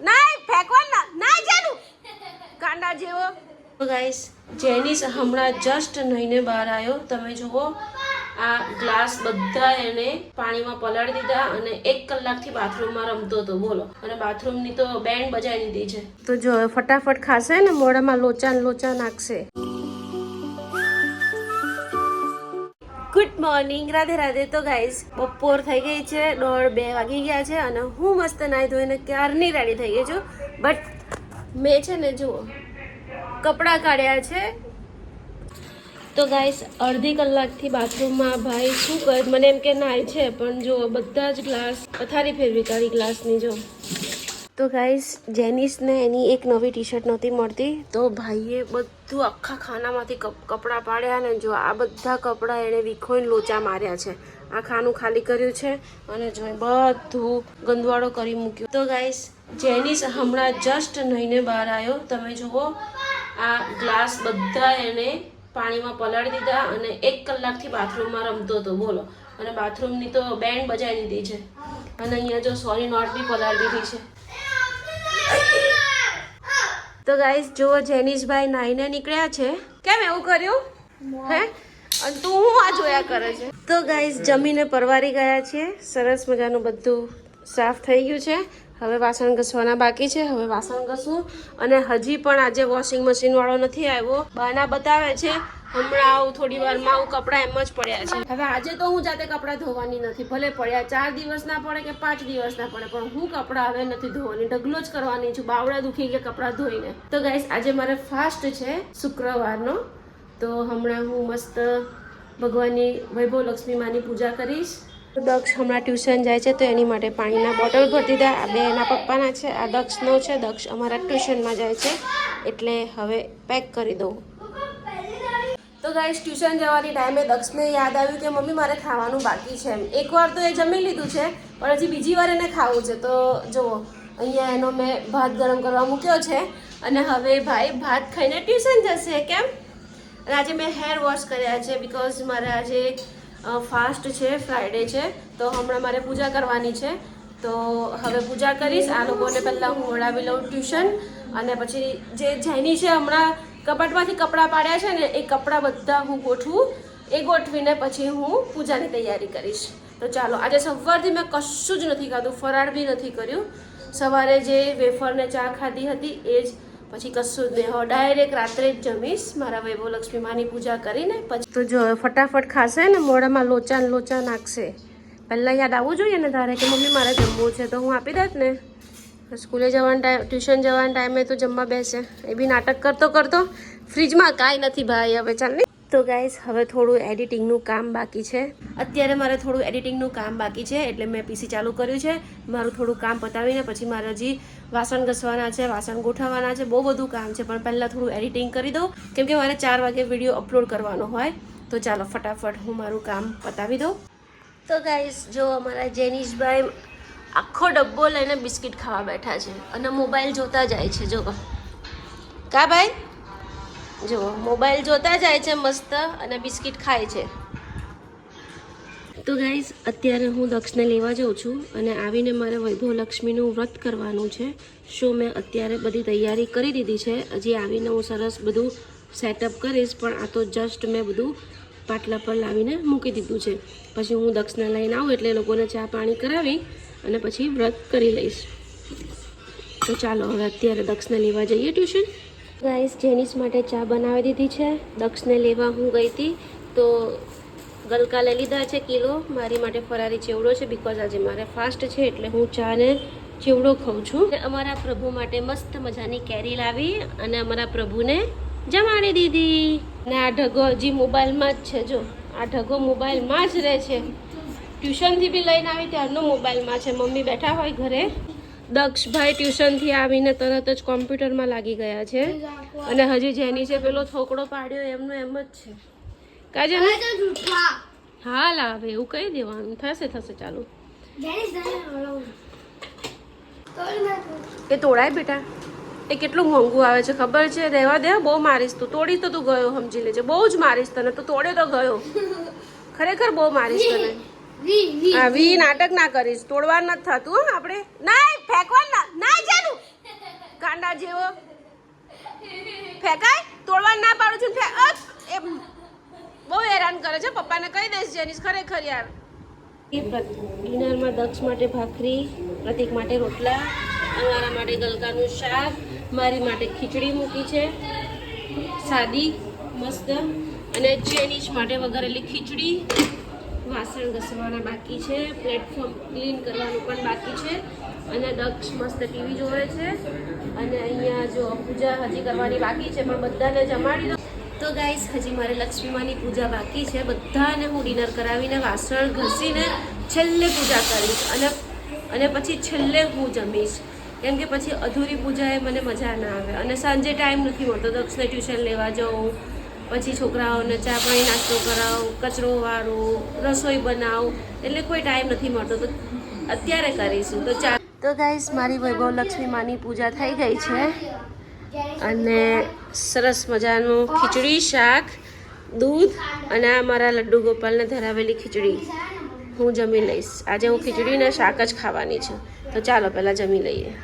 નહીં ફેંકવાના ના જાનું કાંડા જેવો. તો ગાઈસ જેનિસ હમણાં જસ્ટ નહીને બહાર આવ્યો. તમે જુઓ આ ગ્લાસ બધા એને પાણીમાં પલાળી દીધા અને 1 કલાકથી બાથરૂમમાં રમતો હતો. બોલો. અને બાથરૂમની તો બેન્ડ બજાવી દીધી છે. તો જો ફટાફટ ખાશે ને મોઢામાં લોચા નાખશે. Good morning, Radhe Radhe. તો ગાઈસ બપોર થઈ ગઈ છે, 1:30 વાગી ગયા છે અને હું મસ્ત નાહી ધોઈને ક્યારની રેડી થઈ ગઈ છું. બટ મેં છે ને જુઓ કપડાં કાઢ્યા છે. તો ગાઈસ અડધી કલાકથી બાથરૂમમાં ભાઈ શું કરે, મને એમ કે નાય છે પણ જો બધા જ ગ્લાસ પથારી ફેરવી કાઢી ગ્લાસની. જો તો ગાઈસ જેનિસને એની એક નવી ટી શર્ટ નહોતી મળતી તો ભાઈએ બધું આખા ખાનામાંથી કપડાં પાડ્યા ને જો આ બધા કપડાં એણે વિખોઈને લોચા માર્યા છે. આ ખાનું ખાલી કર્યું છે અને જો બધું ગંદવાળો કરી મૂક્યો. તો ગાઈસ જેનિસ હમણાં જસ્ટ નહીને બહાર આવ્યો. તમે જુઓ આ ગ્લાસ બધા એણે પાણીમાં પલાળી દીધા અને 1 કલાકથી બાથરૂમમાં રમતો હતો. બોલો. અને બાથરૂમની તો બેન્ડ બજાવી દીધી છે અને અહીંયા જો સોરી નોટ બી પલાળી દીધી છે. તો ગાઈસ જો જેનિસભાઈ નાઈને નીકળ્યા છે. કેમ એવું કર્યું હે? અને તું હું આ જોયા કરે છે. તો ગાઈસ જમીને પરવારી ગયા છીએ. સરસ મજાનું બધું સાફ થઈ ગયું છે. હવે વાસણ ઘસવાના બાકી છે. હવે વાસણ ઘસવું અને હજી પણ આજે વોશિંગ મશીન વાળો નથી આવ્યો. બહાના બતાવે છે હમણાં આવું થોડી વારમાં આવું કપડાં એમ જ પડ્યા છે. હવે આજે તો હું જાતે કપડાં ધોવાની નથી. ભલે પડ્યા 4 દિવસ ના પડે કે 5 દિવસ ના પડે પણ હું કપડાં હવે નથી ધોવાની. ઢગલો જ કરવાની છું. બાવડા દુખી ગયા કપડાં ધોઈને. તો ગાઈસ આજે મારે ફાસ્ટ છે શુક્રવારનો. તો હમણાં હું મસ્ત ભગવાનની વૈભવ લક્ષ્મી માની પૂજા કરીશ. દક્ષ હમણાં ટ્યુશન જાય છે તો એની માટે પાણીના બોટલ ભરી દીધા. આ બે એના પપ્પાના છે, આ દક્ષનો છે. દક્ષ અમારા ટ્યુશનમાં જાય છે એટલે હવે પેક કરી દઉં. તો ગાઈસ ટ્યુશન જવાની ટાઈમે દક્ષને યાદ આવ્યું કે મમ્મી મારે ખાવાનું બાકી છે. એકવાર તો એ જમી લીધું છે પણ હજી બીજી વાર એને ખાવું છે. તો જુઓ અહીંયા એનો મેં ભાત ગરમ કરવા મૂક્યો છે અને હવે ભાઈ ભાત ખાઈને ટ્યુશન જશે. કેમ? અને આજે મેં હેર વોશ કર્યા છે બિકોઝ મારે આજે ફાસ્ટ છે, ફ્રાઈડે છે તો હમણાં મારે પૂજા કરવાની છે. તો હવે પૂજા કરીશ. આ લોકોને પહેલાં હું વળાવી લઉં ટ્યુશન અને પછી જે જેની છે હમણાં કબાટમાંથી કપડાં પાડ્યા છે ને એ કપડાં બધા હું ગોઠવું. એ ગોઠવીને પછી હું પૂજાની તૈયારી કરીશ. તો ચાલો આજે સવારથી મેં કશું જ નથી ખાધું, ફરાળ બી નથી કર્યું. સવારે જે વેફરને ચા ખાધી હતી એ જ, પછી કશું જ નહીં. હવે ડાયરેક્ટ રાત્રે જ જમીશ મારા વૈભવ લક્ષ્મી માની પૂજા કરીને. પછી તો જો ફટાફટ ખાશે ને મોઢામાં લોચા નાખશે. પહેલાં યાદ આવવું જોઈએ ને તારે કે મમ્મી મારે જમવું છે તો હું આપી દેત ને. સ્કૂલે જવાના ટાઈમ ટ્યુશન જવાના ટાઈમે તો જમવા બેસે. એ બી નાટક કરતો ફ્રીજમાં કાંઈ નથી ભાઈ. હવે ચાલ ને. તો ગાઈસ હવે થોડું એડિટિંગનું કામ બાકી છે. અત્યારે મારે થોડું એડિટિંગનું કામ બાકી છે એટલે મેં પીસી ચાલુ કર્યું છે. મારું થોડું કામ પતાવીને પછી મારે હજી વાસણ ઘસવાના છે, વાસણ ગોઠવવાના છે, બહુ બધું કામ છે પણ પહેલાં થોડું એડિટિંગ કરી દઉં કેમ કે મારે 4 વાગે વિડીયો અપલોડ કરવાનો હોય. તો ચાલો ફટાફટ હું મારું કામ પતાવી દઉં. તો ગાઈસ જો અમારા જેનિશભાઈ આખો ડબ્બો લઈને બિસ્કિટ ખાવા બેઠા છે અને મોબાઈલ જોતા જાય છે. જો કા ભાઈ જો મોબાઈલ જોતા જાય છે મસ્ત અને બિસ્કિટ ખાય છે. તો ગાઈઝ અત્યારે હું દક્ષને લેવા જાઉં છું અને આવીને મારે વૈભવ લક્ષ્મીનું વ્રત કરવાનું છે. શું મેં અત્યારે બધી તૈયારી કરી દીધી છે. હજી આવીને હું સરસ બધું સેટઅપ કરીશ પણ આ તો જસ્ટ મેં બધું પાટલા પર લાવીને મૂકી દીધું છે. પછી હું દક્ષને લઈને આવું એટલે લોકોને ચા પાણી કરાવી અને પછી વ્રત કરી લઈશ. તો ચાલો હવે અત્યારે દક્ષને લેવા જઈએ ટ્યુશન. ગાઈસ જેનિસ માટે ચા બનાવી દીધી છે. દક્ષને લેવા હું ગઈ હતી તો ગલકા લઈ લીધા છે કિલો. મારી માટે ફરારી ચેવડો છે બિકોઝ આજે મારે ફાસ્ટ છે એટલે હું ચા ને ચેવડો ખાઉં છું. અમારા પ્રભુ માટે મસ્ત મજાની કેરી લાવી અને અમારા પ્રભુને જમાડી દીધી. અને આ ઢગો હજી મોબાઈલમાં જ છે. જો આ ઢગો મોબાઈલમાં જ રહે છે. ટ્યુશનથી બી લઈને આવી ત્યારનો મોબાઈલમાં છે. મમ્મી બેઠા હોય ઘરે. દક્ષભાઈ ટ્યુશનથી આવીને તરત જ કોમ્પ્યુટરમાં લાગી ગયા છે અને હજી જેની છે પેલો થોકડો પાડ્યો એમનો એમ જ છે. કાજે હા લાવે એવું કહી દેવાનું. થશે ચાલુ. એ તોડાય બેટા. એ કેટલું મોંઘું આવે છે ખબર છે? રહેવા દે. બહુ મારીશ તું. તોડીશ તો તું ગયો સમજી લેજે. બહુ જ મારીશ તને. તો તોડે તો ગયો. ખરેખર બહુ મારીશ તને. વી નાટક ના કરીશ. તોડવા નથી થતું. આપણે ના ફેંકવા ના જાનું તારા જેવો ફેંકાય તોડવા ના પાડું છું એ બહુ હેરાન કરે છે પપ્પાને કહી દઈશ જેનીશ ખરેખર યાર ડિનરમાં દક્ષ માટે ભાખરી પ્રતિક માટે રોટલા અમારા માટે ગલકાનું શાક મારી માટે ખીચડી મૂકી છે સાદી મસ્ત અને જેનીશ માટે વઘારેલી ખીચડી વાસણ ઘસવાના બાકી છે પ્લેટફોર્મ ક્લીન કરવાનું પણ બાકી છે અને દક્ષ મસ્ત ટીવી જોવે છે અને અહીંયા જો પૂજા હજી કરવાની બાકી છે પણ બધાને જમાડી દો તો ગાઈસ હજી મારે લક્ષ્મીમાની પૂજા બાકી છે બધાને હું ડિનર કરાવીને વાસણ ઘસીને છેલ્લે પૂજા કરીશ અને પછી છેલ્લે હું જમીશ કેમ કે પછી અધૂરી પૂજાએ મને મજા ના આવે અને સાંજે ટાઈમ નથી મળતો દક્ષને ટ્યુશન લેવા જાઉં પછી છોકરાઓને ચા પાણી નાસ્તો કરાવું કચરો વાળું રસોઈ બનાવું એટલે કોઈ ટાઈમ નથી મળતો તો અત્યારે કરીશું તો ગાઈસ મારી વૈભવ લક્ષ્મી માની પૂજા થઈ ગઈ છે અને સરસ મજાનું ખીચડી શાક દૂધ અને આ મારા લડ્ડુ ગોપાલને ધરાવેલી ખીચડી હું જમી લઈશ આજે હું ખીચડી ને શાક જ ખાવાની છું તો ચાલો પહેલાં જમી લઈએ